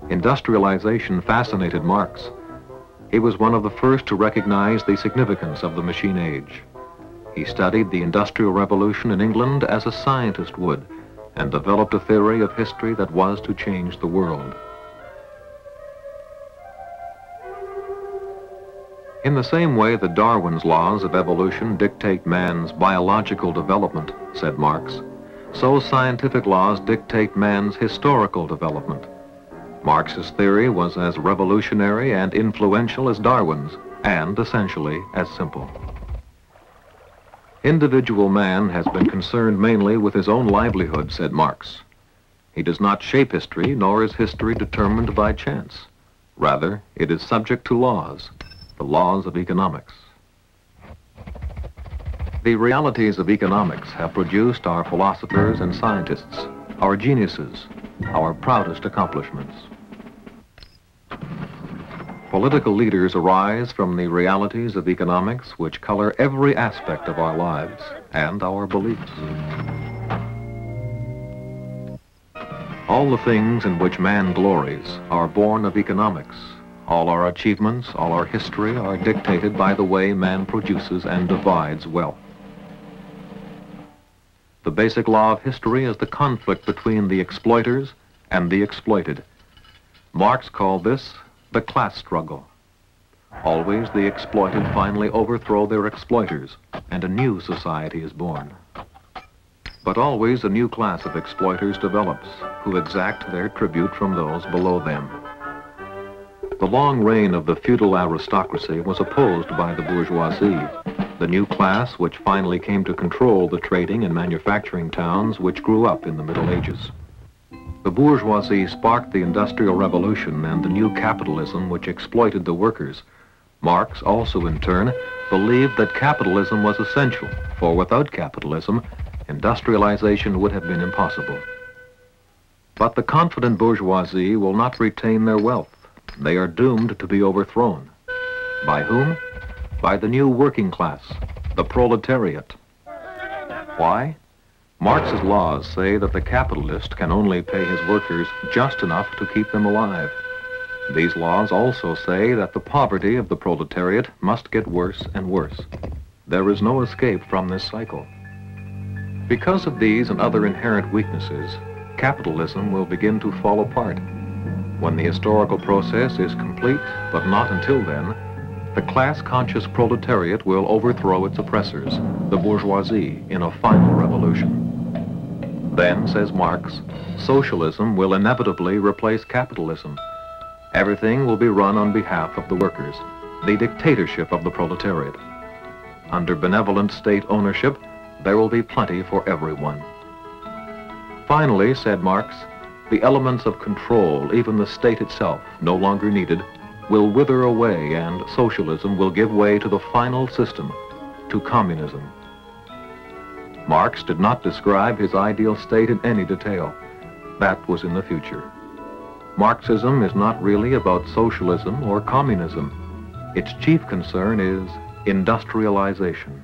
Industrialization fascinated Marx. He was one of the first to recognize the significance of the machine age. He studied the Industrial Revolution in England as a scientist would, and developed a theory of history that was to change the world. In the same way that Darwin's laws of evolution dictate man's biological development, said Marx, so scientific laws dictate man's historical development. Marx's theory was as revolutionary and influential as Darwin's, and essentially as simple. Individual man has been concerned mainly with his own livelihood, said Marx. He does not shape history, nor is history determined by chance. Rather, it is subject to laws, the laws of economics. The realities of economics have produced our philosophers and scientists, our geniuses, our proudest accomplishments. Political leaders arise from the realities of economics which color every aspect of our lives and our beliefs. All the things in which man glories are born of economics. All our achievements, all our history are dictated by the way man produces and divides wealth. The basic law of history is the conflict between the exploiters and the exploited. Marx called this the class struggle. Always the exploited finally overthrow their exploiters, and a new society is born. But always a new class of exploiters develops, who exact their tribute from those below them. The long reign of the feudal aristocracy was opposed by the bourgeoisie, the new class which finally came to control the trading and manufacturing towns which grew up in the Middle Ages. The bourgeoisie sparked the Industrial Revolution and the new capitalism which exploited the workers. Marx also, in turn, believed that capitalism was essential, for without capitalism, industrialization would have been impossible. But the confident bourgeoisie will not retain their wealth. They are doomed to be overthrown. By whom? By the new working class, the proletariat. Why? Marx's laws say that the capitalist can only pay his workers just enough to keep them alive. These laws also say that the poverty of the proletariat must get worse and worse. There is no escape from this cycle. Because of these and other inherent weaknesses, capitalism will begin to fall apart. When the historical process is complete, but not until then, the class-conscious proletariat will overthrow its oppressors, the bourgeoisie, in a final revolution. Then, says Marx, socialism will inevitably replace capitalism. Everything will be run on behalf of the workers, the dictatorship of the proletariat. Under benevolent state ownership, there will be plenty for everyone. Finally, said Marx, the elements of control, even the state itself, no longer needed, will wither away and socialism will give way to the final system, to communism. Marx did not describe his ideal state in any detail. That was in the future. Marxism is not really about socialism or communism. Its chief concern is industrialization.